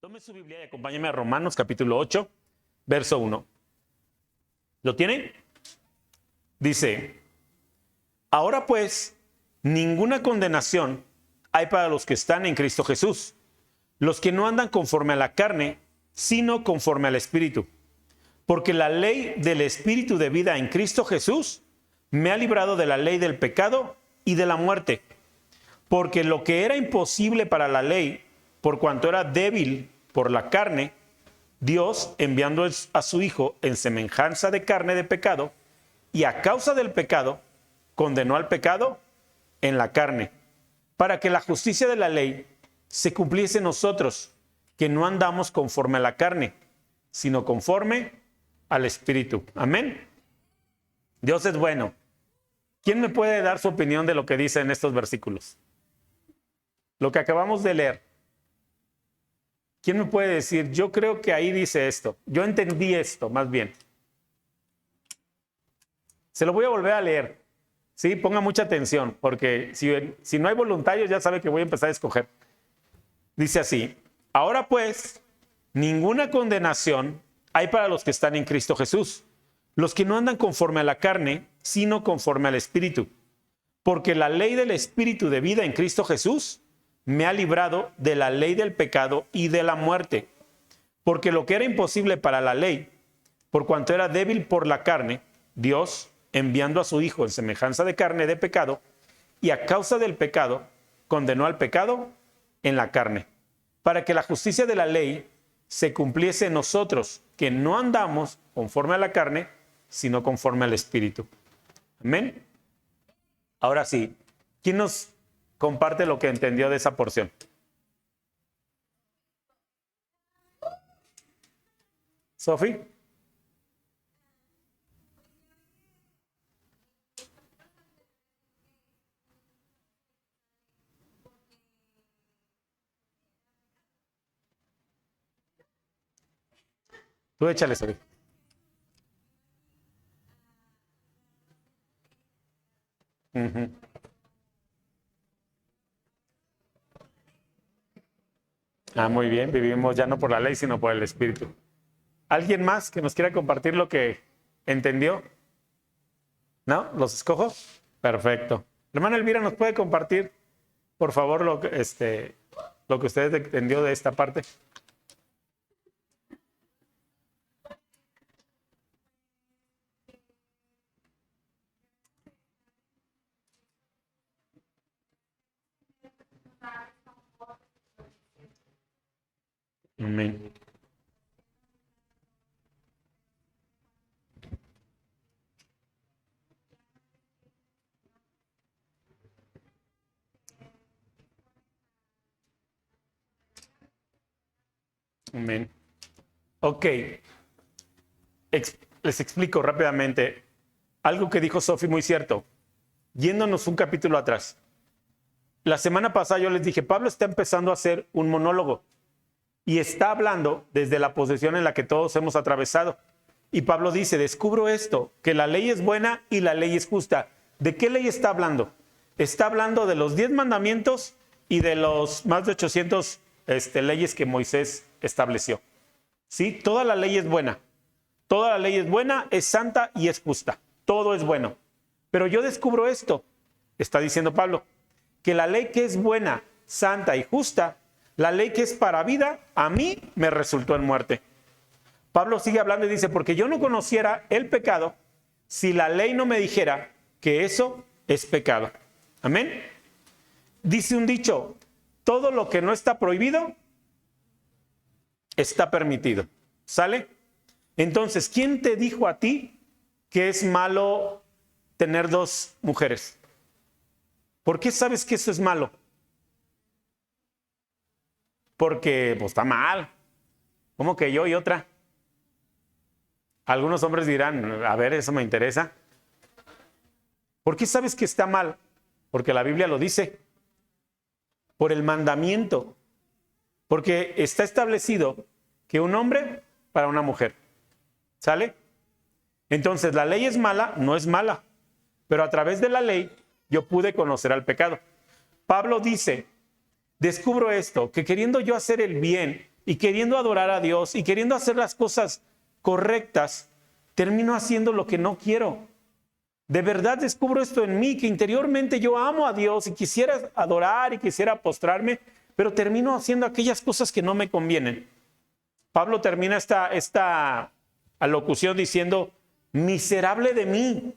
Tome su Biblia y acompáñame a Romanos capítulo 8, verso 1. ¿Lo tiene? Dice, ahora pues, ninguna condenación hay para los que están en Cristo Jesús, los que no andan conforme a la carne, sino conforme al Espíritu. Porque la ley del Espíritu de vida en Cristo Jesús me ha librado de la ley del pecado y de la muerte. Porque lo que era imposible para la ley, por cuanto era débil por la carne, Dios, enviando a su Hijo en semejanza de carne de pecado, y a causa del pecado, condenó al pecado en la carne, para que la justicia de la ley se cumpliese en nosotros, que no andamos conforme a la carne, sino conforme al Espíritu. Amén. Dios es bueno. ¿Quién me puede dar su opinión de lo que dice en estos versículos? Lo que acabamos de leer. ¿Quién me puede decir? Yo creo que ahí dice esto. Yo entendí esto, más bien. Se lo voy a volver a leer. Sí, ponga mucha atención, porque si no hay voluntarios, ya sabe que voy a empezar a escoger. Dice así, ahora pues, ninguna condenación hay para los que están en Cristo Jesús, los que no andan conforme a la carne, sino conforme al Espíritu. Porque la ley del Espíritu de vida en Cristo Jesús me ha librado de la ley del pecado y de la muerte. Porque lo que era imposible para la ley, por cuanto era débil por la carne, Dios, enviando a su Hijo en semejanza de carne de pecado, y a causa del pecado, condenó al pecado en la carne, para que la justicia de la ley se cumpliese en nosotros, que no andamos conforme a la carne, sino conforme al Espíritu. Amén. Ahora sí, ¿quién nos comparte lo que entendió de esa porción? ¿Sofi? Tú échale, Sofi. Uh-huh. Muy bien, vivimos ya no por la ley, sino por el Espíritu. ¿Alguien más que nos quiera compartir lo que entendió? ¿No? ¿Los escojo? Perfecto. Hermana Elvira, ¿nos puede compartir, por favor, lo que usted entendió de esta parte? Amén. Amén. Ok. Les explico rápidamente algo que dijo Sofi muy cierto. Yéndonos un capítulo atrás. La semana pasada yo les dije, Pablo está empezando a hacer un monólogo y está hablando desde la posición en la que todos hemos atravesado. Y Pablo dice, descubro esto, que la ley es buena y la ley es justa. ¿De qué ley está hablando? Está hablando de los 10 mandamientos y de los más de 800 leyes que Moisés estableció. ¿Sí? Toda la ley es buena. Toda la ley es buena, es santa y es justa. Todo es bueno. Pero yo descubro esto, está diciendo Pablo, que la ley que es buena, santa y justa, la ley que es para vida, a mí me resultó en muerte. Pablo sigue hablando y dice, porque yo no conociera el pecado si la ley no me dijera que eso es pecado. Amén. Dice un dicho, todo lo que no está prohibido está permitido. ¿Sale? Entonces, ¿quién te dijo a ti que es malo tener 2 mujeres? ¿Por qué sabes que eso es malo? Porque pues está mal. ¿Cómo que yo y otra? Algunos hombres dirán, a ver, eso me interesa. ¿Por qué sabes que está mal? Porque la Biblia lo dice. Por el mandamiento. Porque está establecido que un hombre para una mujer. ¿Sale? Entonces, la ley es mala, no es mala. Pero a través de la ley, yo pude conocer al pecado. Pablo dice, descubro esto, que queriendo yo hacer el bien, y queriendo adorar a Dios y queriendo hacer las cosas correctas, termino haciendo lo que no quiero. De verdad descubro esto en mí, que interiormente yo amo a Dios y quisiera adorar y quisiera postrarme, pero termino haciendo aquellas cosas que no me convienen. Pablo termina esta alocución diciendo, miserable de mí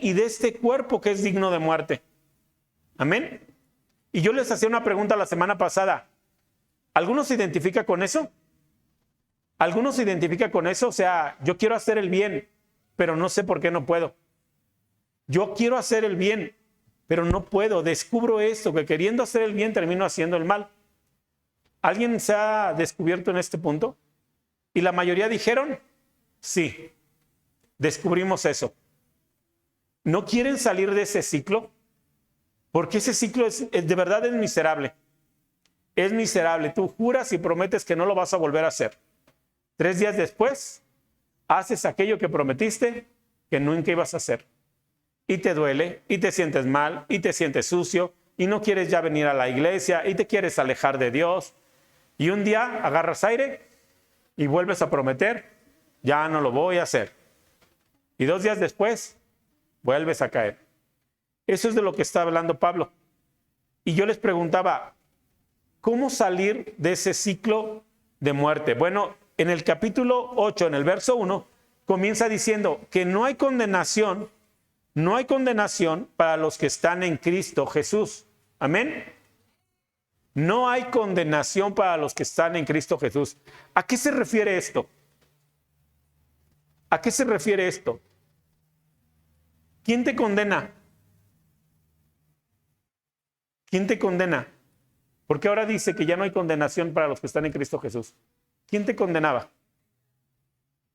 y de este cuerpo que es digno de muerte. Amén. Y yo les hacía una pregunta la semana pasada. ¿Alguno se identifica con eso? ¿Alguno se identifica con eso? O sea, yo quiero hacer el bien, pero no sé por qué no puedo. Yo quiero hacer el bien, pero no puedo. Descubro esto, que queriendo hacer el bien termino haciendo el mal. ¿Alguien se ha descubierto en este punto? Y la mayoría dijeron, sí, descubrimos eso. ¿No quieren salir de ese ciclo? Porque ese ciclo de verdad es miserable. Es miserable. Tú juras y prometes que no lo vas a volver a hacer. 3 días después, haces aquello que prometiste que nunca ibas a hacer. Y te duele, y te sientes mal, y te sientes sucio, y no quieres ya venir a la iglesia, y te quieres alejar de Dios. Y un día agarras aire y vuelves a prometer, ya no lo voy a hacer. Y 2 días después, vuelves a caer. Eso es de lo que está hablando Pablo. Y yo les preguntaba, ¿cómo salir de ese ciclo de muerte? Bueno, en el capítulo 8, en el verso 1, comienza diciendo que no hay condenación para los que están en Cristo Jesús. Amén. No hay condenación para los que están en Cristo Jesús. ¿A qué se refiere esto? ¿A qué se refiere esto? ¿Quién te condena? ¿Quién te condena? Porque ahora dice que ya no hay condenación para los que están en Cristo Jesús. ¿Quién te condenaba?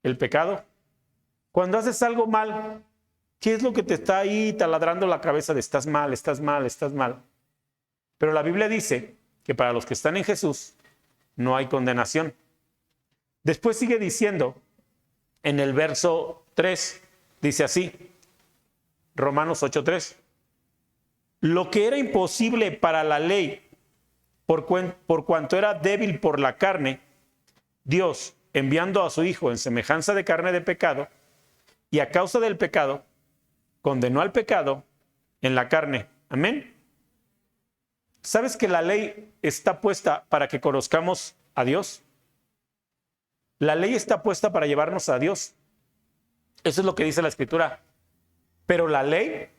¿El pecado? Cuando haces algo mal, ¿qué es lo que te está ahí taladrando la cabeza de estás mal, estás mal, estás mal? Pero la Biblia dice que para los que están en Jesús no hay condenación. Después sigue diciendo, en el verso 3, dice así, Romanos 8:3. Lo que era imposible para la ley, por cuanto era débil por la carne, Dios, enviando a su Hijo en semejanza de carne de pecado, y a causa del pecado, condenó al pecado en la carne. Amén. ¿Sabes que la ley está puesta para que conozcamos a Dios? La ley está puesta para llevarnos a Dios. Eso es lo que dice la Escritura. Pero la ley,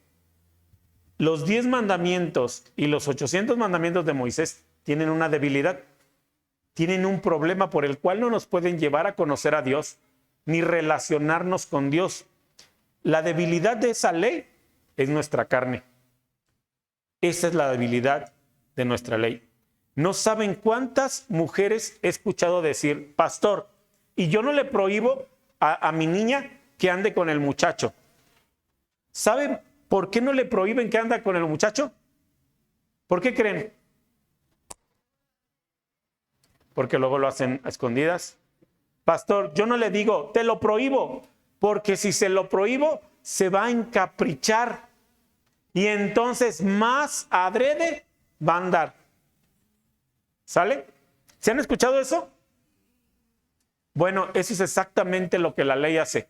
los 10 mandamientos y los 800 mandamientos de Moisés tienen una debilidad. Tienen un problema por el cual no nos pueden llevar a conocer a Dios ni relacionarnos con Dios. La debilidad de esa ley es nuestra carne. Esa es la debilidad de nuestra ley. No saben cuántas mujeres he escuchado decir, pastor, y yo no le prohíbo a mi niña que ande con el muchacho. ¿Saben por qué no le prohíben que ande con el muchacho? ¿Por qué creen? Porque luego lo hacen a escondidas. Pastor, yo no le digo, te lo prohíbo, porque si se lo prohíbo, se va a encaprichar. Y entonces más adrede va a andar. ¿Sale? ¿Se han escuchado eso? Bueno, eso es exactamente lo que la ley hace.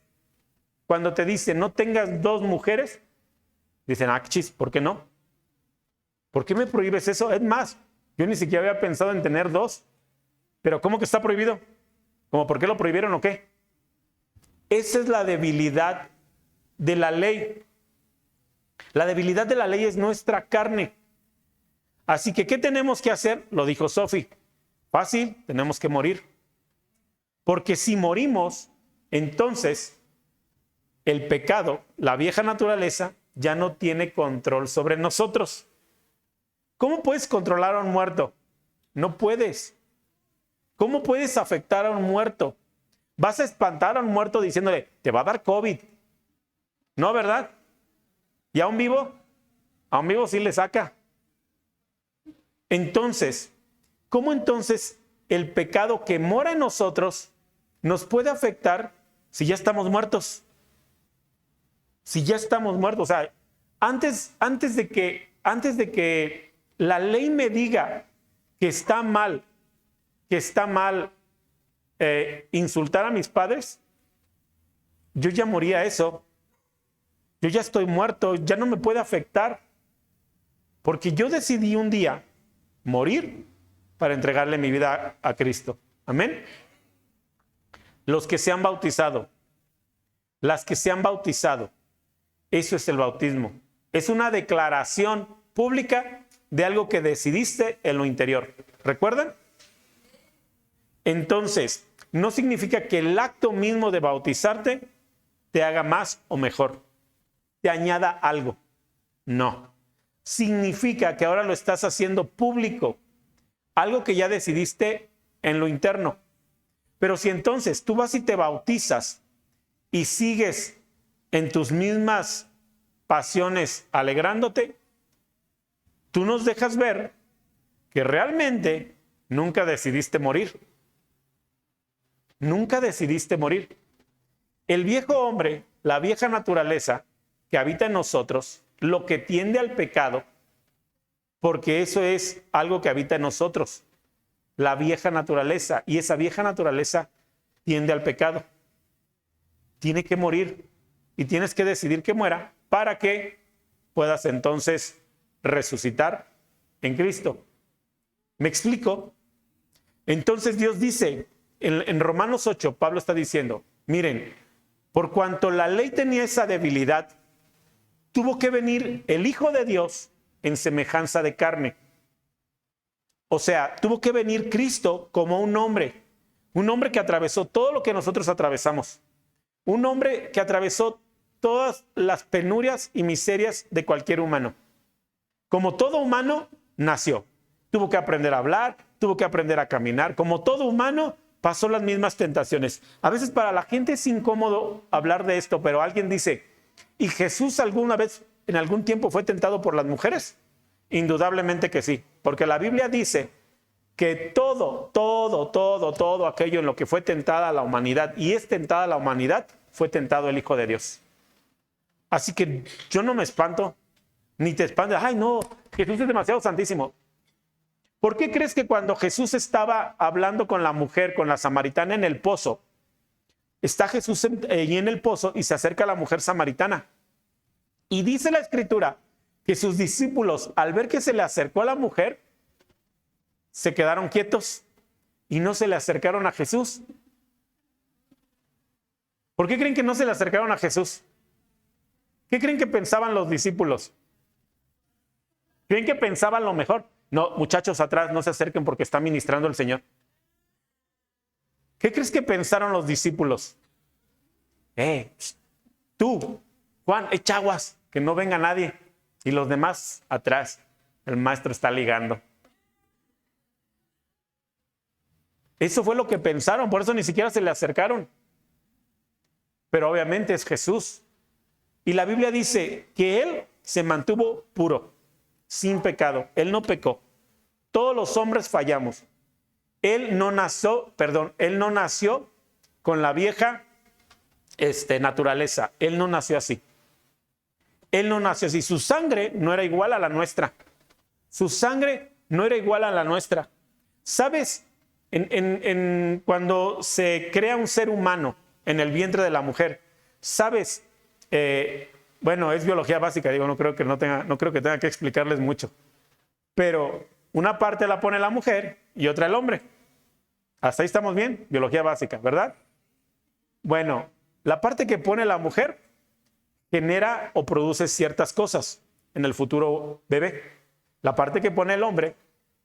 Cuando te dice no tengas 2 mujeres, dicen, chis, ¿por qué no? ¿Por qué me prohíbes eso? Es más, yo ni siquiera había pensado en tener 2. Pero ¿cómo que está prohibido? ¿Cómo por qué lo prohibieron o qué? Esa es la debilidad de la ley. La debilidad de la ley es nuestra carne. Así que, ¿qué tenemos que hacer? Lo dijo Sophie. Fácil, tenemos que morir. Porque si morimos, entonces el pecado, la vieja naturaleza, ya no tiene control sobre nosotros. ¿Cómo puedes controlar a un muerto? No puedes. ¿Cómo puedes afectar a un muerto? ¿Vas a espantar a un muerto diciéndole, te va a dar COVID? No, ¿verdad? ¿Y a un vivo? A un vivo sí le saca. Entonces, ¿cómo entonces el pecado que mora en nosotros nos puede afectar si ya estamos muertos? Si ya estamos muertos. O sea, antes de que la ley me diga que está mal que está mal insultar a mis padres? Yo ya morí a eso. Yo ya estoy muerto, ya no me puede afectar. Porque yo decidí un día morir para entregarle mi vida a Cristo. Amén. Los que se han bautizado, las que se han bautizado, eso es el bautismo. Es una declaración pública de algo que decidiste en lo interior. ¿Recuerdan? Entonces, no significa que el acto mismo de bautizarte te haga más o mejor, te añada algo. No. Significa que ahora lo estás haciendo público, algo que ya decidiste en lo interno. Pero si entonces tú vas y te bautizas y sigues en tus mismas pasiones alegrándote, tú nos dejas ver que realmente nunca decidiste morir. Nunca decidiste morir. El viejo hombre, la vieja naturaleza que habita en nosotros, lo que tiende al pecado, porque eso es algo que habita en nosotros, la vieja naturaleza, y esa vieja naturaleza tiende al pecado. Tiene que morir y tienes que decidir que muera para que puedas entonces resucitar en Cristo. ¿Me explico? Entonces Dios dice, en Romanos 8, Pablo está diciendo, miren, por cuanto la ley tenía esa debilidad, tuvo que venir el Hijo de Dios en semejanza de carne. O sea, tuvo que venir Cristo como un hombre que atravesó todo lo que nosotros atravesamos, un hombre que atravesó todas las penurias y miserias de cualquier humano. Como todo humano, nació. Tuvo que aprender a hablar, tuvo que aprender a caminar. Como todo humano, pasó las mismas tentaciones. A veces para la gente es incómodo hablar de esto, pero alguien dice, ¿y Jesús alguna vez, en algún tiempo, fue tentado por las mujeres? Indudablemente que sí, porque la Biblia dice que todo aquello en lo que fue tentada la humanidad y es tentada la humanidad, fue tentado el Hijo de Dios. Así que yo no me espanto, ni te espantas. Ay, no, Jesús es demasiado santísimo. ¿Por qué crees que cuando Jesús estaba hablando con la mujer, con la samaritana en el pozo, está Jesús allí en el pozo y se acerca a la mujer samaritana? Y dice la Escritura que sus discípulos, al ver que se le acercó a la mujer, se quedaron quietos y no se le acercaron a Jesús. ¿Por qué creen que no se le acercaron a Jesús? ¿Qué creen que pensaban los discípulos? ¿Creen que pensaban lo mejor? No, muchachos, atrás, no se acerquen porque está ministrando el Señor. ¿Qué crees que pensaron los discípulos? Tú, Juan, echa aguas, que no venga nadie. Y los demás atrás, el maestro está ligando. Eso fue lo que pensaron, por eso ni siquiera se le acercaron. Pero obviamente es Jesús. Y la Biblia dice que Él se mantuvo puro, sin pecado. Él no pecó. Todos los hombres fallamos. Él no nació con la vieja naturaleza. Él no nació así. Él no nació así. Su sangre no era igual a la nuestra. Su sangre no era igual a la nuestra. ¿Sabes? Cuando se crea un ser humano en el vientre de la mujer, ¿sabes? Bueno, es biología básica, digo, no creo que tenga que explicarles mucho. Pero una parte la pone la mujer y otra el hombre. Hasta ahí estamos bien, biología básica, ¿verdad? Bueno, la parte que pone la mujer genera o produce ciertas cosas en el futuro bebé. La parte que pone el hombre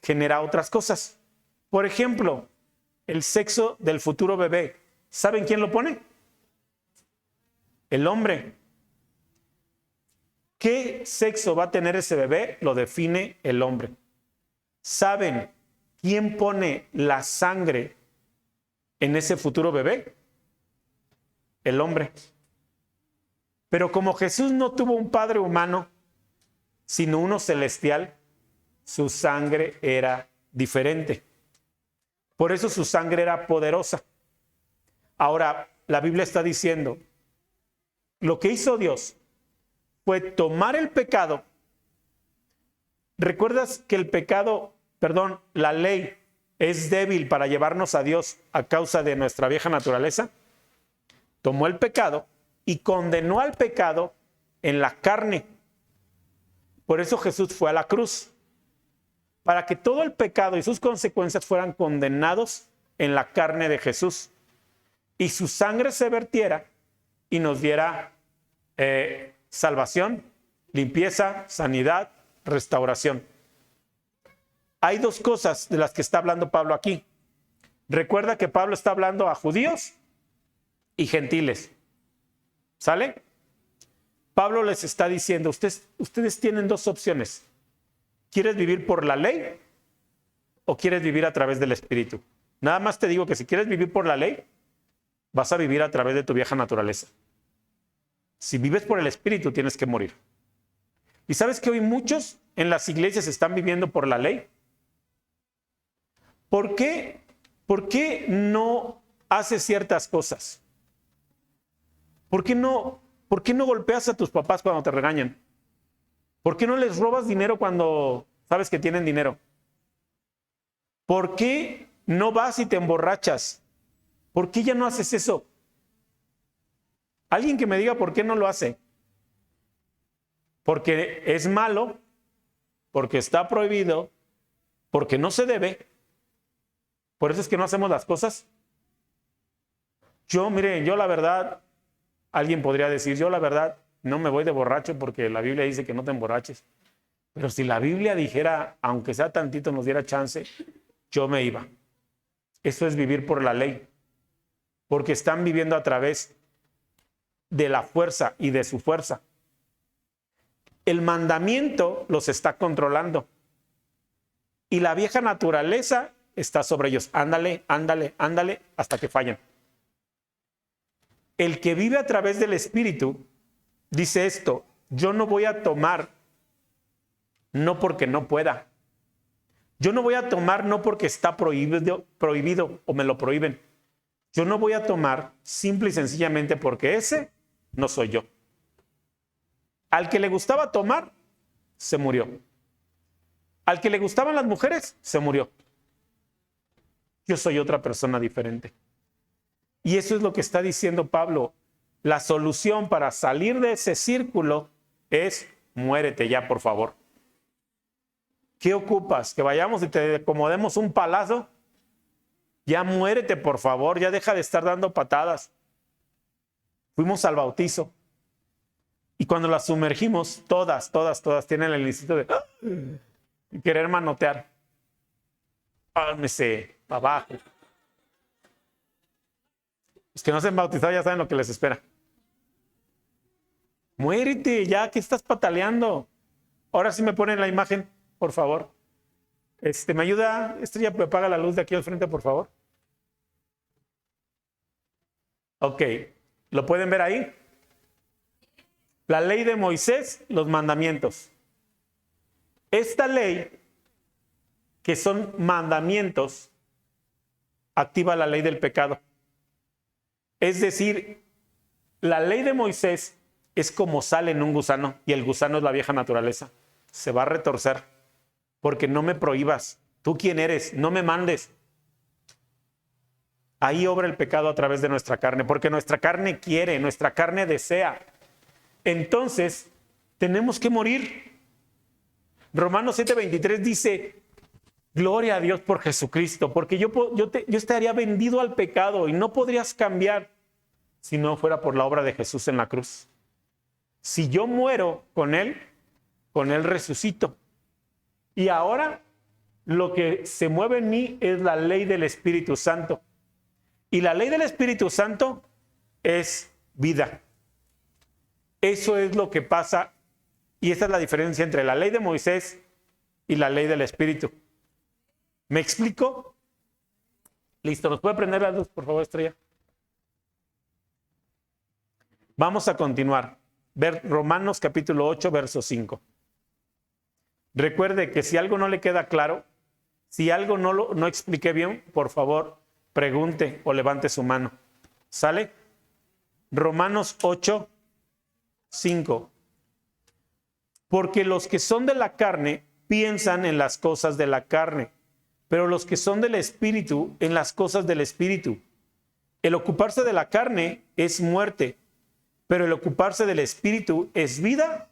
genera otras cosas. Por ejemplo, el sexo del futuro bebé. ¿Saben quién lo pone? El hombre. ¿Qué sexo va a tener ese bebé? Lo define el hombre. ¿Saben quién pone la sangre en ese futuro bebé? El hombre. Pero como Jesús no tuvo un padre humano, sino uno celestial, su sangre era diferente. Por eso su sangre era poderosa. Ahora, la Biblia está diciendo, lo que hizo Dios fue tomar el pecado. ¿Recuerdas que la ley es débil para llevarnos a Dios a causa de nuestra vieja naturaleza, tomó el pecado y condenó al pecado en la carne. Por eso Jesús fue a la cruz, para que todo el pecado y sus consecuencias fueran condenados en la carne de Jesús y su sangre se vertiera y nos diera salvación, limpieza, sanidad, restauración. Hay dos cosas de las que está hablando Pablo aquí. Recuerda que Pablo está hablando a judíos y gentiles. ¿Sale? Pablo les está diciendo, ustedes tienen dos opciones. ¿Quieres vivir por la ley o quieres vivir a través del Espíritu? Nada más te digo que si quieres vivir por la ley, vas a vivir a través de tu vieja naturaleza. Si vives por el Espíritu, tienes que morir. ¿Y sabes que hoy muchos en las iglesias están viviendo por la ley? ¿Por qué no haces ciertas cosas? ¿Por qué no golpeas a tus papás cuando te regañan? ¿Por qué no les robas dinero cuando sabes que tienen dinero? ¿Por qué no vas y te emborrachas? ¿Por qué ya no haces eso? Alguien que me diga por qué no lo hace. Porque es malo, porque está prohibido, porque no se debe. Por eso es que no hacemos las cosas. Miren, yo la verdad, alguien podría decir, yo la verdad no me voy de borracho porque la Biblia dice que no te emborraches. Pero si la Biblia dijera, aunque sea tantito, nos diera chance, yo me iba. Eso es vivir por la ley. Porque están viviendo a través de la fuerza y de su fuerza. El mandamiento los está controlando. Y la vieja naturaleza está sobre ellos. Ándale, ándale, ándale, hasta que fallen. El que vive a través del Espíritu dice esto: yo no voy a tomar no porque no pueda. Yo no voy a tomar no porque está prohibido o me lo prohíben. Yo no voy a tomar simple y sencillamente porque ese no soy yo. Al que le gustaba tomar, se murió. Al que le gustaban las mujeres, se murió. Yo soy otra persona diferente. Y eso es lo que está diciendo Pablo. La solución para salir de ese círculo es muérete ya, por favor. ¿Qué ocupas? ¿Que vayamos y te acomodemos un palazo? Ya muérete, por favor. Ya deja de estar dando patadas. Fuimos al bautizo. Y cuando las sumergimos, todas tienen el instinto de querer manotear. Pálmese para abajo. Los que no se han bautizado ya saben lo que les espera. Muérete, ya que estás pataleando. Ahora sí me ponen la imagen, por favor. ¿Me ayuda? Estrella, me apaga la luz de aquí al frente, por favor. Ok, ¿lo pueden ver ahí? La ley de Moisés, los mandamientos. Esta ley, que son mandamientos, activa la ley del pecado. Es decir, la ley de Moisés es como sal en un gusano, y el gusano es la vieja naturaleza. Se va a retorcer, porque no me prohíbas. ¿Tú quién eres? No me mandes. Ahí obra el pecado a través de nuestra carne, porque nuestra carne quiere, nuestra carne desea. Entonces, tenemos que morir. Romanos 7:23 dice, gloria a Dios por Jesucristo, porque yo estaría vendido al pecado y no podrías cambiar si no fuera por la obra de Jesús en la cruz. Si yo muero con Él resucito. Y ahora lo que se mueve en mí es la ley del Espíritu Santo. Y la ley del Espíritu Santo es vida. Eso es lo que pasa, y esa es la diferencia entre la ley de Moisés y la ley del Espíritu. ¿Me explico? Listo, ¿nos puede prender la luz, por favor, Estrella? Vamos a continuar. Ver Romanos capítulo 8, verso 5. Recuerde que si algo no le queda claro, si algo no expliqué bien, por favor, pregunte o levante su mano. ¿Sale? Romanos 8, 5. Porque los que son de la carne piensan en las cosas de la carne, pero los que son del Espíritu en las cosas del Espíritu. El ocuparse de la carne es muerte, pero el ocuparse del Espíritu es vida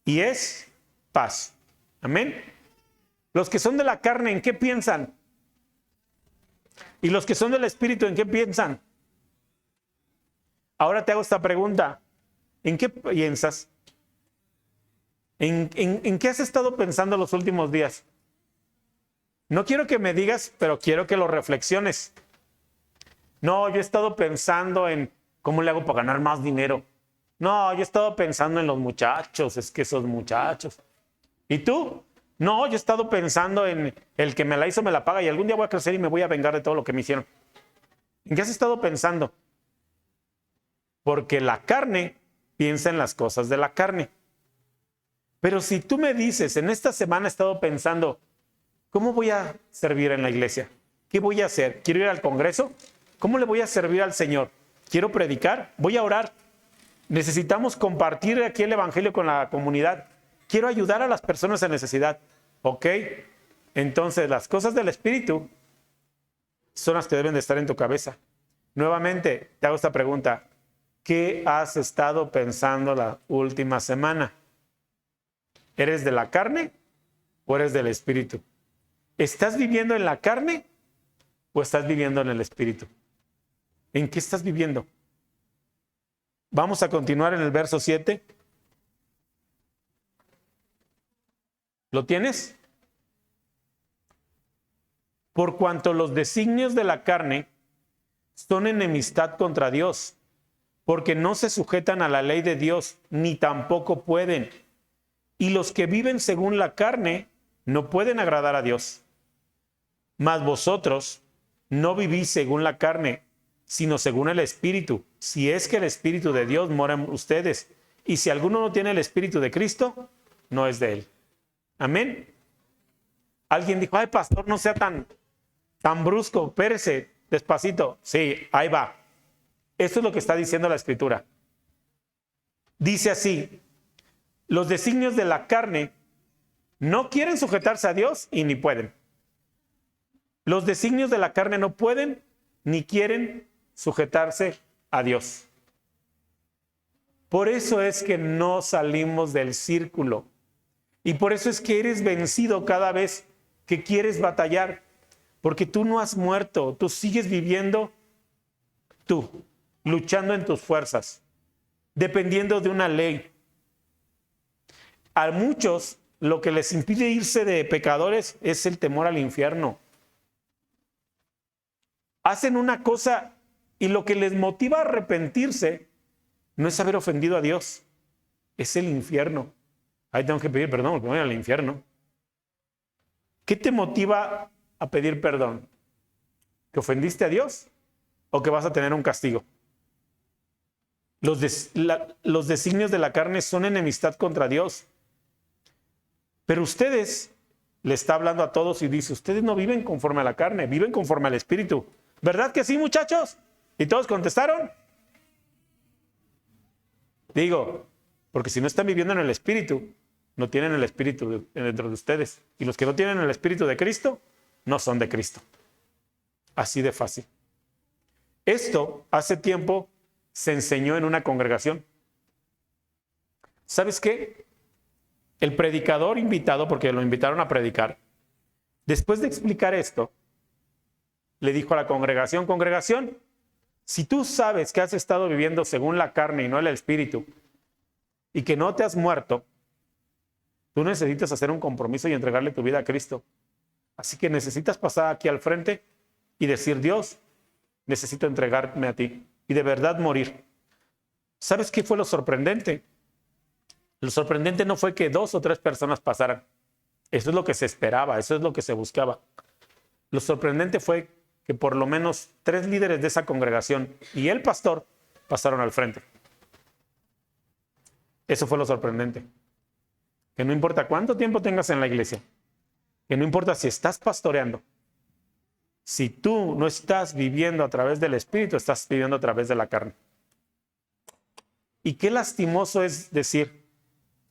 y es paz. Amén. Los que son de la carne, ¿en qué piensan? Y los que son del Espíritu, ¿en qué piensan? Ahora te hago esta pregunta. ¿En qué piensas? ¿En qué has estado pensando los últimos días? No quiero que me digas, pero quiero que lo reflexiones. No, yo he estado pensando en cómo le hago para ganar más dinero. No, yo he estado pensando en los muchachos, es que esos muchachos. ¿Y tú? No, yo he estado pensando en el que me la hizo, me la paga y algún día voy a crecer y me voy a vengar de todo lo que me hicieron. ¿En qué has estado pensando? Porque la carne piensa en las cosas de la carne. Pero si tú me dices, en esta semana he estado pensando, ¿cómo voy a servir en la iglesia? ¿Qué voy a hacer? ¿Quiero ir al Congreso? ¿Cómo le voy a servir al Señor? ¿Quiero predicar? ¿Voy a orar? Necesitamos compartir aquí el Evangelio con la comunidad. Quiero ayudar a las personas en necesidad. ¿Ok? Entonces, las cosas del Espíritu son las que deben de estar en tu cabeza. Nuevamente, te hago esta pregunta. ¿Qué has estado pensando la última semana? ¿Eres de la carne o eres del Espíritu? ¿Estás viviendo en la carne o estás viviendo en el Espíritu? ¿En qué estás viviendo? Vamos a continuar en el verso 7. ¿Lo tienes? Por cuanto los designios de la carne son enemistad contra Dios, porque no se sujetan a la ley de Dios, ni tampoco pueden. Y los que viven según la carne no pueden agradar a Dios. Mas vosotros no vivís según la carne, sino según el Espíritu, si es que el Espíritu de Dios mora en ustedes. Y si alguno no tiene el Espíritu de Cristo, no es de él. Amén. Alguien dijo, ay, pastor, no sea tan brusco, espérese, despacito. Sí, ahí va. Esto es lo que está diciendo la Escritura. Dice así, los designios de la carne no quieren sujetarse a Dios y ni pueden. Los designios de la carne no pueden ni quieren sujetarse a Dios. Por eso es que no salimos del círculo. Y por eso es que eres vencido cada vez que quieres batallar. Porque tú no has muerto, tú sigues viviendo tú, luchando en tus fuerzas, dependiendo de una ley. A muchos lo que les impide irse de pecadores es el temor al infierno. Hacen una cosa y lo que les motiva a arrepentirse no es haber ofendido a Dios, es el infierno. Ahí tengo que pedir perdón porque voy al infierno. ¿Qué te motiva a pedir perdón? ¿Que ofendiste a Dios o que vas a tener un castigo? Los designios de la carne son enemistad contra Dios. Pero ustedes, le está hablando a todos y dice, ustedes no viven conforme a la carne, viven conforme al Espíritu. ¿Verdad que sí, muchachos? ¿Y todos contestaron? Digo, porque si no están viviendo en el Espíritu, no tienen el Espíritu dentro de ustedes. Y los que no tienen el Espíritu de Cristo, no son de Cristo. Así de fácil. Esto hace tiempo se enseñó en una congregación. ¿Sabes qué? El predicador invitado, porque lo invitaron a predicar, después de explicar esto, le dijo a la congregación, congregación, si tú sabes que has estado viviendo según la carne y no el Espíritu, y que no te has muerto, tú necesitas hacer un compromiso y entregarle tu vida a Cristo. Así que necesitas pasar aquí al frente y decir, Dios, necesito entregarme a ti y de verdad morir. ¿Sabes qué fue lo sorprendente? Lo sorprendente no fue que 2 o 3 personas pasaran. Eso es lo que se esperaba, eso es lo que se buscaba. Lo sorprendente fue que por lo menos 3 líderes de esa congregación y el pastor pasaron al frente. Eso fue lo sorprendente. Que no importa cuánto tiempo tengas en la iglesia, que no importa si estás pastoreando, si tú no estás viviendo a través del Espíritu, estás viviendo a través de la carne. Y qué lastimoso es decir,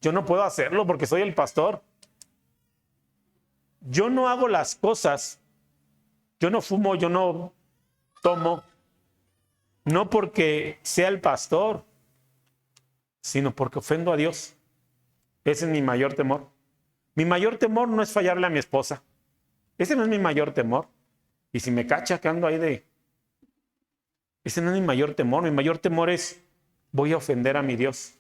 yo no puedo hacerlo porque soy el pastor. Yo no hago las cosas Yo no fumo, yo no tomo, no porque sea el pastor, sino porque ofendo a Dios. Ese es mi mayor temor. Mi mayor temor no es fallarle a mi esposa. Ese no es mi mayor temor. Y si me cacha que ando ahí de... Ese no es mi mayor temor. Mi mayor temor es, voy a ofender a mi Dios.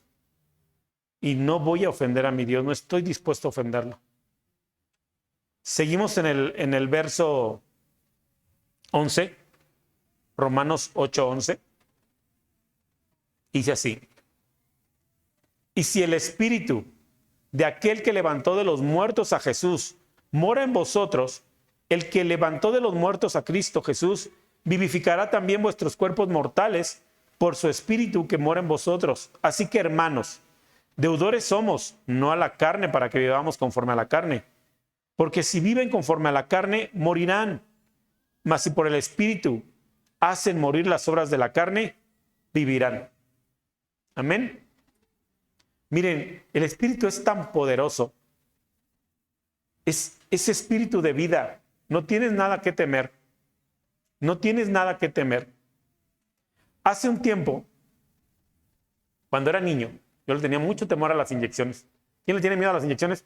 Y no voy a ofender a mi Dios. No estoy dispuesto a ofenderlo. Seguimos en el verso 11. Romanos 8:11. Dice así. Y si el Espíritu de aquel que levantó de los muertos a Jesús mora en vosotros, el que levantó de los muertos a Cristo Jesús vivificará también vuestros cuerpos mortales por su Espíritu que mora en vosotros. Así que, hermanos, deudores somos, no a la carne, para que vivamos conforme a la carne. Porque si viven conforme a la carne, morirán. Mas si por el Espíritu hacen morir las obras de la carne, vivirán. Amén. Miren, el Espíritu es tan poderoso. Es ese espíritu de vida. No tienes nada que temer. No tienes nada que temer. Hace un tiempo, cuando era niño, yo le tenía mucho temor a las inyecciones. ¿Quién le tiene miedo a las inyecciones?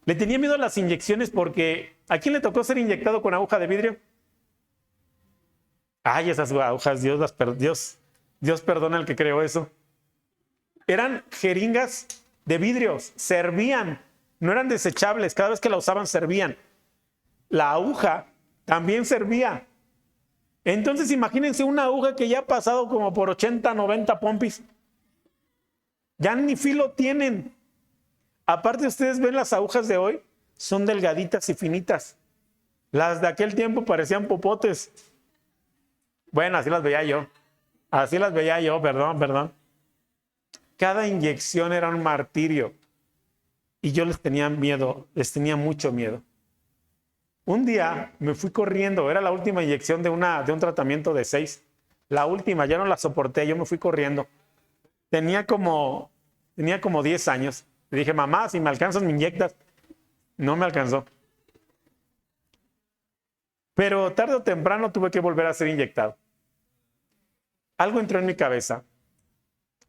Le tenía miedo a las inyecciones porque ¿a quién le tocó ser inyectado con aguja de vidrio? Ay, esas agujas, Dios perdona al que creó eso. Eran jeringas de vidrios, servían, no eran desechables, cada vez que la usaban servían. La aguja también servía. Entonces imagínense una aguja que ya ha pasado como por 80, 90 pompis. Ya ni filo tienen. Aparte, ustedes ven las agujas de hoy, son delgaditas y finitas. Las de aquel tiempo parecían popotes. Bueno, así las veía yo. Así las veía yo, perdón. Cada inyección era un martirio. Y yo les tenía miedo, les tenía mucho miedo. Un día me fui corriendo, era la última inyección de un tratamiento de 6. La última, ya no la soporté, yo me fui corriendo. Tenía como 10 años. Le dije, mamá, si me alcanzas, me inyectas. No me alcanzó. Pero tarde o temprano tuve que volver a ser inyectado. Algo entró en mi cabeza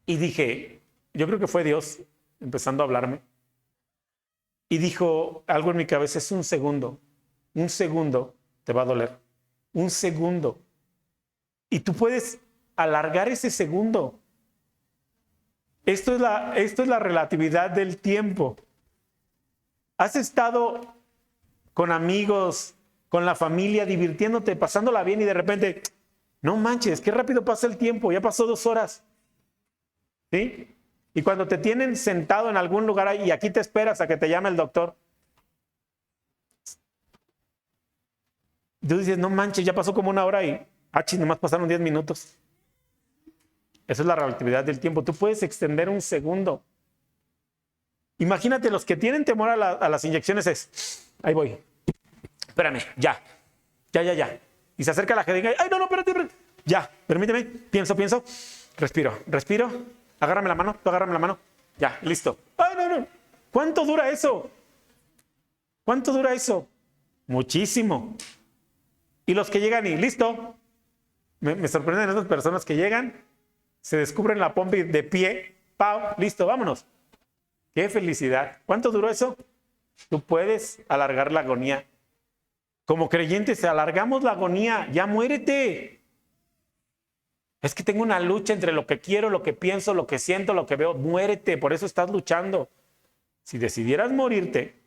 y dije, yo creo que fue Dios empezando a hablarme. Y dijo algo en mi cabeza, es un segundo. Un segundo te va a doler. Un segundo. Y tú puedes alargar ese segundo. Esto es la relatividad del tiempo. Has estado con amigos, con la familia, divirtiéndote, pasándola bien y de repente, no manches, qué rápido pasa el tiempo, ya pasó 2 horas. ¿Sí? Y cuando te tienen sentado en algún lugar y aquí te esperas a que te llame el doctor, tú dices, no manches, ya pasó como 1 hora y, nomás pasaron 10 minutos. Esa es la relatividad del tiempo. Tú puedes extender un segundo. Imagínate, los que tienen temor a las inyecciones es, ahí voy, espérame, ya. Y se acerca la jeringa, ay, no, espérate, ya, permíteme, pienso, respiro, agárrame la mano, tú agárrame la mano, ya, listo. Ay, no, ¿cuánto dura eso? Muchísimo. Y los que llegan y listo, me sorprenden esas personas que llegan, se descubren la pompi de pie, ¡pau! Listo, vámonos. ¡Qué felicidad! ¿Cuánto duró eso? Tú puedes alargar la agonía. Como creyentes, alargamos la agonía. Ya muérete. Es que tengo una lucha entre lo que quiero, lo que pienso, lo que siento, lo que veo. Muérete, por eso estás luchando. Si decidieras morirte,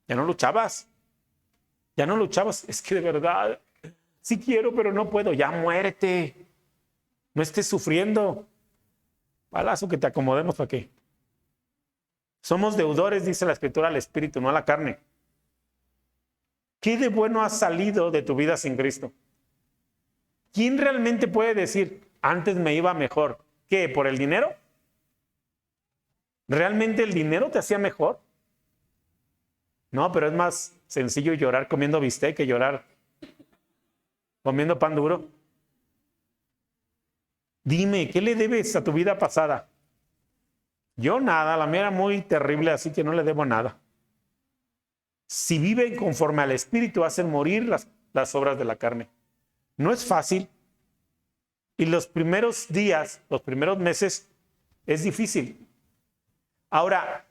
ya no luchabas. Es que de verdad, sí quiero, pero no puedo. Ya muérete. No estés sufriendo. Palazo que te acomodemos para qué. Somos deudores, dice la Escritura, al Espíritu, no a la carne. ¿Qué de bueno ha salido de tu vida sin Cristo? ¿Quién realmente puede decir, antes me iba mejor? ¿Qué? ¿Por el dinero? ¿Realmente el dinero te hacía mejor? No, pero es más sencillo llorar comiendo bistec que llorar comiendo pan duro. Dime, ¿qué le debes a tu vida pasada? Yo nada, la mía era muy terrible, así que no le debo nada. si viven conforme al Espíritu, hacen morir las obras de la carne. No es fácil. Y los primeros días, los primeros meses, es difícil. Ahora,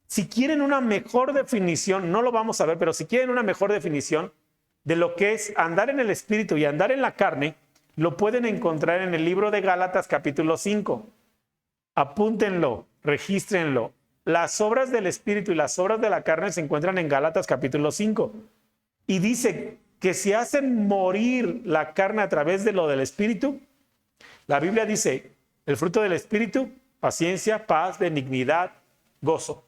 si quieren una mejor definición, no lo vamos a ver, pero si quieren una mejor definición de lo que es andar en el Espíritu y andar en la carne, lo pueden encontrar en el libro de Gálatas capítulo 5. Apúntenlo, regístrenlo. Las obras del Espíritu y las obras de la carne se encuentran en Gálatas capítulo 5. Y dice que si hacen morir la carne a través de lo del Espíritu, la Biblia dice, el fruto del Espíritu, paciencia, paz, benignidad, gozo.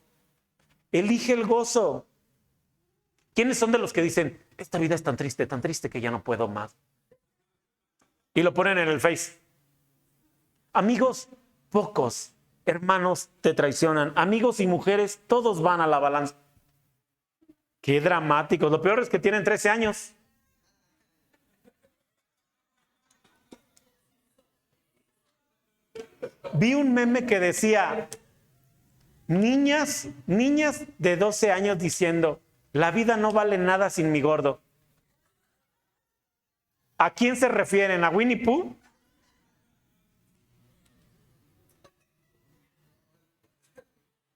Elige el gozo. ¿Quiénes son de los que dicen, esta vida es tan triste que ya no puedo más? Y lo ponen en el Face. Amigos, pocos hermanos te traicionan. Amigos y mujeres, todos van a la balanza. Qué dramático. Lo peor es que tienen 13 años. Vi un meme que decía, niñas de 12 años diciendo, la vida no vale nada sin mi gordo. ¿A quién se refieren? ¿A Winnie Pooh?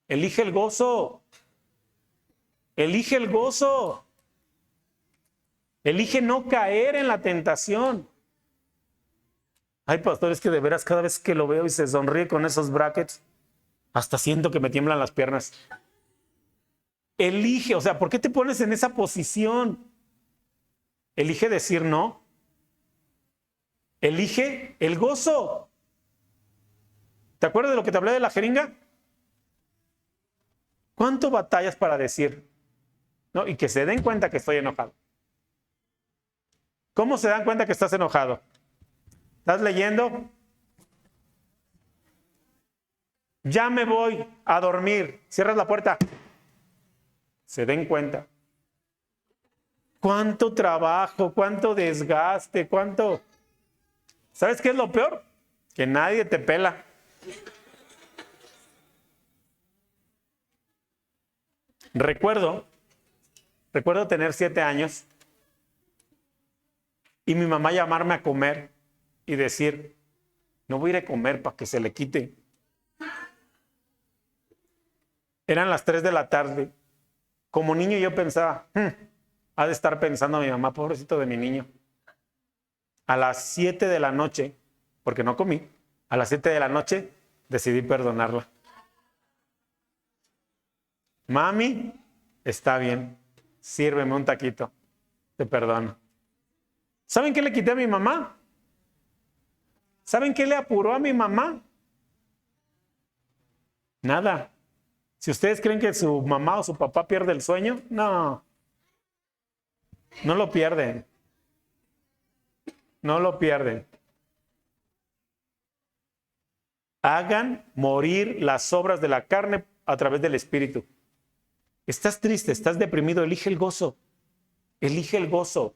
Elige el gozo. Elige el gozo. Elige no caer en la tentación. Ay, pastor, es que de veras cada vez que lo veo y se sonríe con esos brackets, hasta siento que me tiemblan las piernas. Elige, o sea, ¿por qué te pones en esa posición? Elige decir no. Elige el gozo. ¿Te acuerdas de lo que te hablé de la jeringa? ¿Cuánto batallas para decir? ¿No? Y que se den cuenta que estoy enojado. ¿Cómo se dan cuenta que estás enojado? ¿Estás leyendo? Ya me voy a dormir. Cierras la puerta. Se den cuenta. ¿Cuánto trabajo? ¿Cuánto desgaste? ¿Cuánto? ¿Sabes qué es lo peor? Que nadie te pela. Recuerdo tener 7 años y mi mamá llamarme a comer y decir, no voy a ir a comer para que se le quite. Eran las 3 de la tarde. Como niño yo pensaba, ha de estar pensando mi mamá, pobrecito de mi niño. A las 7 de la noche, porque no comí, a las 7 de la noche decidí perdonarla. Mami, está bien, sírveme un taquito, te perdono. ¿Saben qué le quité a mi mamá? ¿Saben qué le apuró a mi mamá? Nada. Si ustedes creen que su mamá o su papá pierde el sueño, no. No lo pierden. No lo pierden. Hagan morir las obras de la carne a través del Espíritu. Estás triste, estás deprimido, elige el gozo. Elige el gozo.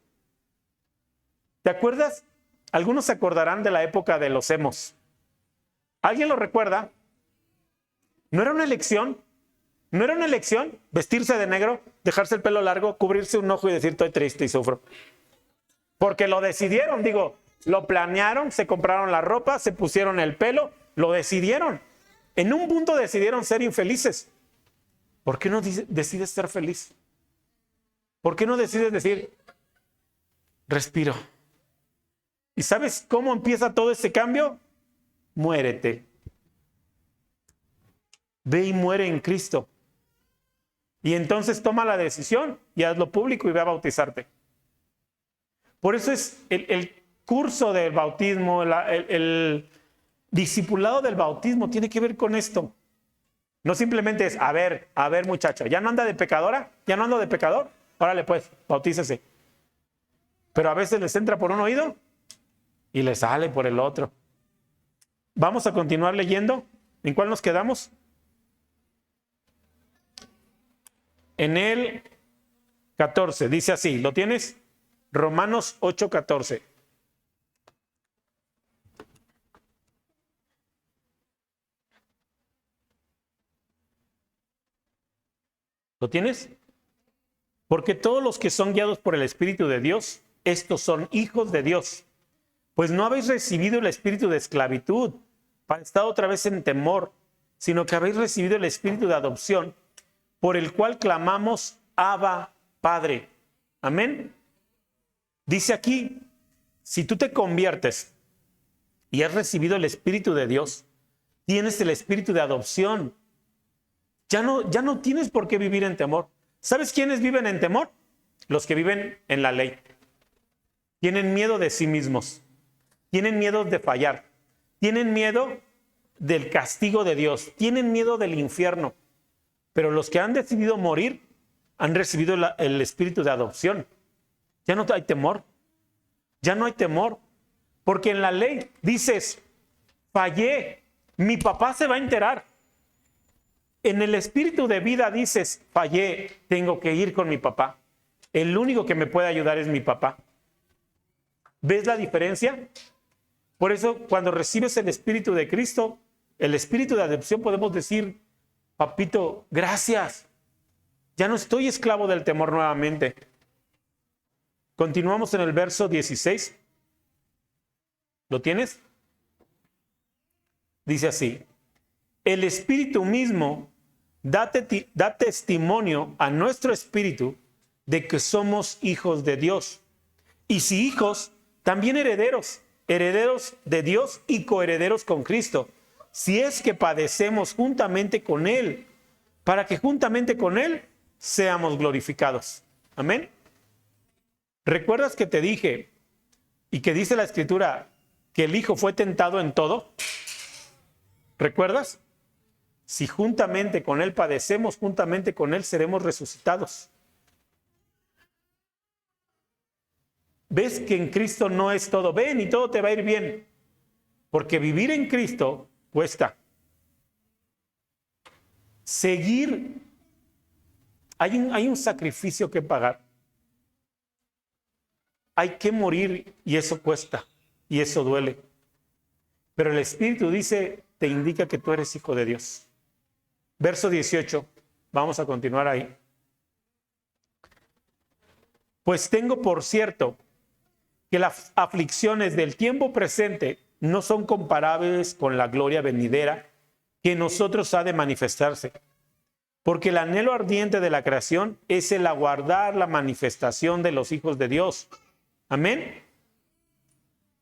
¿Te acuerdas? Algunos se acordarán de la época de los emos. ¿Alguien lo recuerda? ¿No era una elección? ¿No era una elección vestirse de negro, dejarse el pelo largo, cubrirse un ojo y decir estoy triste y sufro? Porque lo decidieron, digo, lo planearon, se compraron la ropa, se pusieron el pelo, lo decidieron. En un punto decidieron ser infelices. ¿Por qué no decides ser feliz? ¿Por qué no decides decir, respiro? ¿Y sabes cómo empieza todo ese cambio? Muérete. Ve y muere en Cristo. Y entonces toma la decisión y hazlo público y ve a bautizarte. Por eso es el curso del bautismo, el discipulado del bautismo tiene que ver con esto. No simplemente es, a ver muchacho, ¿ya no anda de pecadora? ¿Ya no ando de pecador? Órale pues, bautícese. Pero a veces les entra por un oído y les sale por el otro. Vamos a continuar leyendo. ¿En cuál nos quedamos? En el 14, dice así, ¿lo tienes? Romanos 8:14. ¿Lo tienes? Porque todos los que son guiados por el Espíritu de Dios, estos son hijos de Dios. Pues no habéis recibido el espíritu de esclavitud para estar otra vez en temor, sino que habéis recibido el espíritu de adopción, por el cual clamamos, Abba, Padre. Amén. Dice aquí, si tú te conviertes y has recibido el Espíritu de Dios, tienes el espíritu de adopción. Ya no tienes por qué vivir en temor. ¿Sabes quiénes viven en temor? Los que viven en la ley. Tienen miedo de sí mismos. Tienen miedo de fallar. Tienen miedo del castigo de Dios. Tienen miedo del infierno. Pero los que han decidido morir han recibido el espíritu de adopción. Ya no hay temor. Ya no hay temor. Porque en la ley dices, fallé, mi papá se va a enterar. En el espíritu de vida dices, fallé, tengo que ir con mi papá. El único que me puede ayudar es mi papá. ¿Ves la diferencia? Por eso, cuando recibes el Espíritu de Cristo, el Espíritu de adopción, podemos decir, papito, gracias. Ya no estoy esclavo del temor nuevamente. Continuamos en el verso 16. ¿Lo tienes? Dice así, el Espíritu mismo da testimonio a nuestro espíritu de que somos hijos de Dios. Y si hijos, también herederos, herederos de Dios y coherederos con Cristo, si es que padecemos juntamente con Él, para que juntamente con Él seamos glorificados. Amén. ¿Recuerdas que te dije y que dice la Escritura que el Hijo fue tentado en todo? ¿Recuerdas? Si juntamente con Él padecemos, juntamente con Él seremos resucitados. ¿Ves que en Cristo no es todo? Ven y todo te va a ir bien. Porque vivir en Cristo cuesta. Seguir, hay un sacrificio que pagar. Hay que morir y eso cuesta. Y eso duele. Pero el Espíritu dice, te indica que tú eres hijo de Dios. Verso 18, vamos a continuar ahí. Pues tengo por cierto que las aflicciones del tiempo presente no son comparables con la gloria venidera que en nosotros ha de manifestarse. Porque el anhelo ardiente de la creación es el aguardar la manifestación de los hijos de Dios. Amén.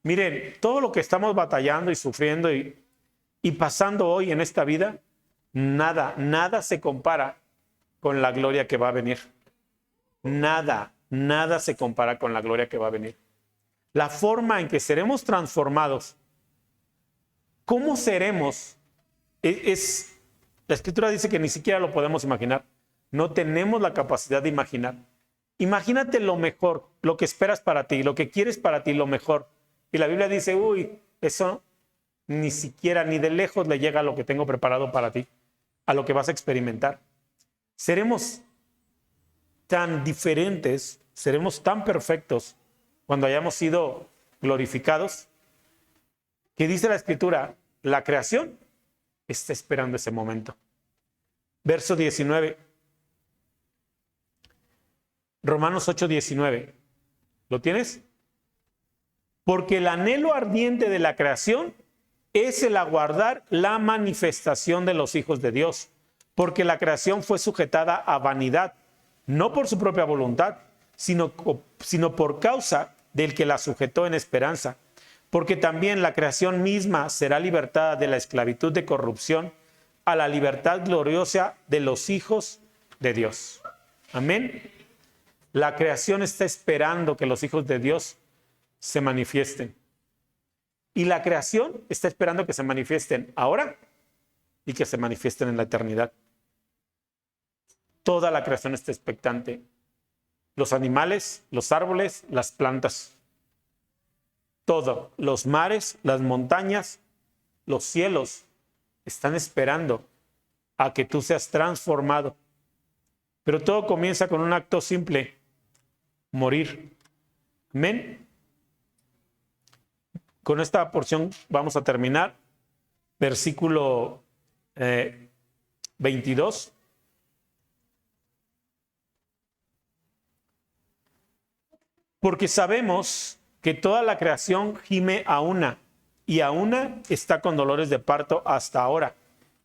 Miren, todo lo que estamos batallando y sufriendo y pasando hoy en esta vida, nada se compara con la gloria que va a venir. Nada se compara con la gloria que va a venir. La forma en que seremos transformados, ¿cómo seremos? La Escritura dice que ni siquiera lo podemos imaginar. No tenemos la capacidad de imaginar. Imagínate lo mejor, lo que esperas para ti, lo que quieres para ti, lo mejor. Y la Biblia dice, eso ni siquiera, ni de lejos le llega a lo que tengo preparado para ti, a lo que vas a experimentar. Seremos tan diferentes, seremos tan perfectos cuando hayamos sido glorificados, que dice la Escritura, la creación está esperando ese momento. Verso 19. Romanos 8:19. ¿Lo tienes? Porque el anhelo ardiente de la creación es el aguardar la manifestación de los hijos de Dios, porque la creación fue sujetada a vanidad, no por su propia voluntad, sino por causa del que la sujetó en esperanza, porque también la creación misma será libertada de la esclavitud de corrupción a la libertad gloriosa de los hijos de Dios. Amén. La creación está esperando que los hijos de Dios se manifiesten. Y la creación está esperando que se manifiesten ahora y que se manifiesten en la eternidad. Toda la creación está expectante. Los animales, los árboles, las plantas. Todo. Los mares, las montañas, los cielos están esperando a que tú seas transformado. Pero todo comienza con un acto simple: morir. Amén. Con esta porción vamos a terminar. Versículo 22. Porque sabemos que toda la creación gime a una, y a una está con dolores de parto hasta ahora.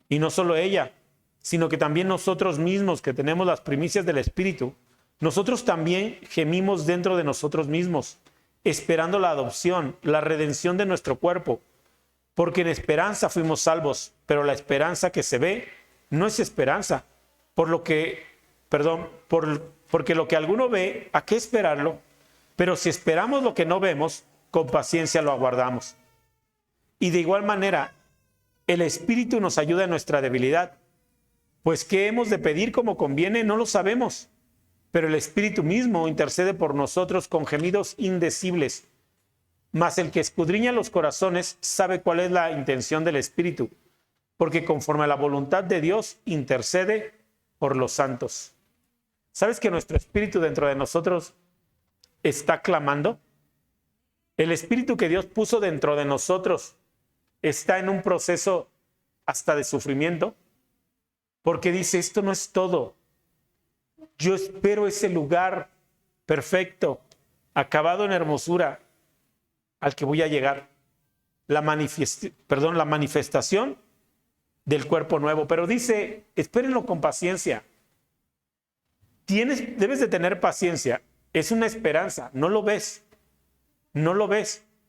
Y no solo ella, sino que también nosotros mismos que tenemos las primicias del Espíritu, nosotros también gemimos dentro de nosotros mismos, esperando la adopción, la redención de nuestro cuerpo. Porque en esperanza fuimos salvos, pero la esperanza que se ve no es esperanza. Porque lo que alguno ve, ¿a qué esperarlo? Pero si esperamos lo que no vemos, con paciencia lo aguardamos. Y de igual manera, el Espíritu nos ayuda en nuestra debilidad. Pues qué hemos de pedir como conviene, no lo sabemos. Pero el Espíritu mismo intercede por nosotros con gemidos indecibles. Mas el que escudriña los corazones sabe cuál es la intención del Espíritu, porque conforme a la voluntad de Dios intercede por los santos. ¿Sabes que nuestro espíritu dentro de nosotros está clamando? El espíritu que Dios puso dentro de nosotros está en un proceso hasta de sufrimiento, porque dice, esto no es todo. Yo espero ese lugar perfecto, acabado en hermosura, al que voy a llegar. La manifestación del cuerpo nuevo. Pero dice, espérenlo con paciencia. Debes de tener paciencia. Es una esperanza. No lo ves,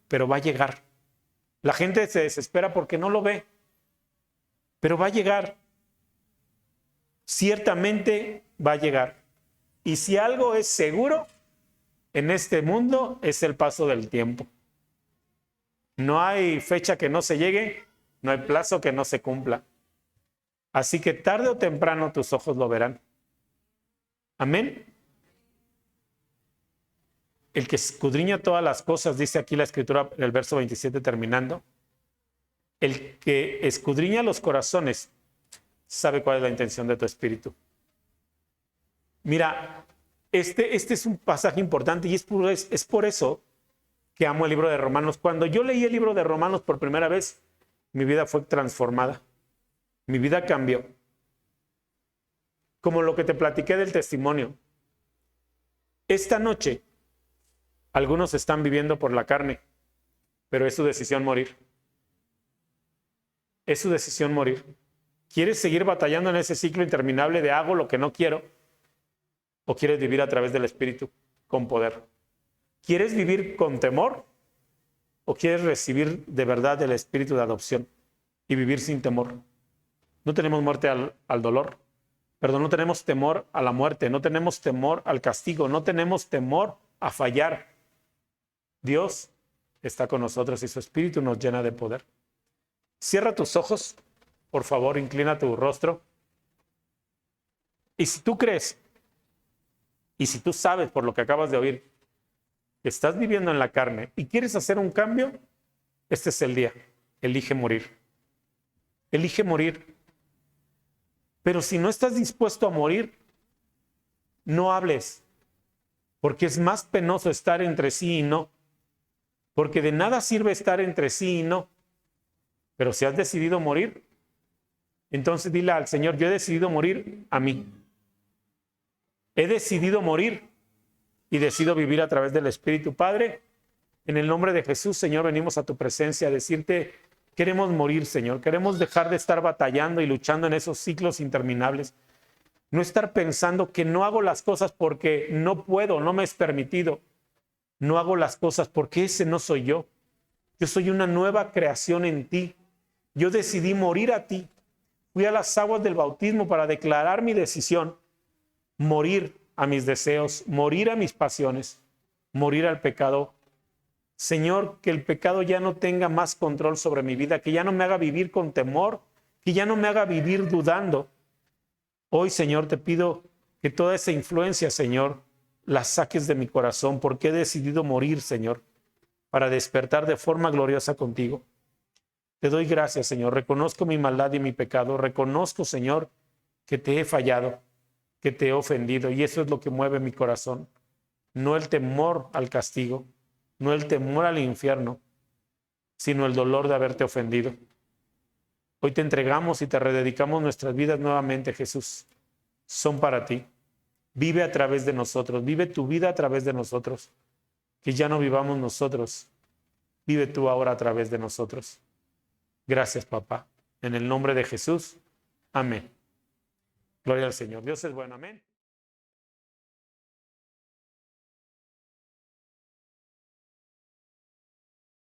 pero va a llegar. La gente se desespera porque no lo ve, pero va a llegar. Ciertamente va a llegar. Y si algo es seguro en este mundo, es el paso del tiempo. No hay fecha que no se llegue, no hay plazo que no se cumpla. Así que tarde o temprano tus ojos lo verán. Amén. El que escudriña todas las cosas, dice aquí la Escritura en el verso 27 terminando, el que escudriña los corazones sabe cuál es la intención de tu espíritu. Mira, este es un pasaje importante y es por eso que amo el libro de Romanos. Cuando yo leí el libro de Romanos por primera vez, mi vida fue transformada. Mi vida cambió. Como lo que te platiqué del testimonio. Esta noche, algunos están viviendo por la carne, pero es su decisión morir. Es su decisión morir. ¿Quieres seguir batallando en ese ciclo interminable de hago lo que no quiero? ¿O quieres vivir a través del Espíritu con poder? ¿Quieres vivir con temor? ¿O quieres recibir de verdad el Espíritu de adopción y vivir sin temor? No tenemos muerte al dolor. Perdón, no tenemos temor a la muerte. No tenemos temor al castigo. No tenemos temor a fallar. Dios está con nosotros y su Espíritu nos llena de poder. Cierra tus ojos, por favor, inclina tu rostro. Y si tú crees, y si tú sabes por lo que acabas de oír, que estás viviendo en la carne y quieres hacer un cambio, este es el día. Elige morir. Elige morir. Pero si no estás dispuesto a morir, no hables, porque es más penoso estar entre sí y no. Porque de nada sirve estar entre sí y no. Pero si has decidido morir, entonces dile al Señor, yo he decidido morir a mí. He decidido morir y decido vivir a través del Espíritu. Padre, en el nombre de Jesús, Señor, venimos a tu presencia a decirte, queremos morir, Señor. Queremos dejar de estar batallando y luchando en esos ciclos interminables. No estar pensando que no hago las cosas porque no puedo, no me es permitido. No hago las cosas porque ese no soy yo. Yo soy una nueva creación en ti. Yo decidí morir a ti. Fui a las aguas del bautismo para declarar mi decisión. Morir a mis deseos, morir a mis pasiones, morir al pecado. Señor, que el pecado ya no tenga más control sobre mi vida, que ya no me haga vivir con temor, que ya no me haga vivir dudando. Hoy, Señor, te pido que toda esa influencia, Señor, la saques de mi corazón, porque he decidido morir, Señor, para despertar de forma gloriosa contigo. Te doy gracias, Señor. Reconozco mi maldad y mi pecado. Reconozco, Señor, que te he fallado, que te he ofendido, y eso es lo que mueve mi corazón. No el temor al castigo, no el temor al infierno, sino el dolor de haberte ofendido. Hoy te entregamos y te rededicamos nuestras vidas nuevamente, Jesús. Son para ti. Vive a través de nosotros, vive tu vida a través de nosotros. que ya no vivamos nosotros. Vive tú ahora a través de nosotros. Gracias, papá. En el nombre de Jesús. Amén. Gloria al Señor. Dios es bueno. Amén.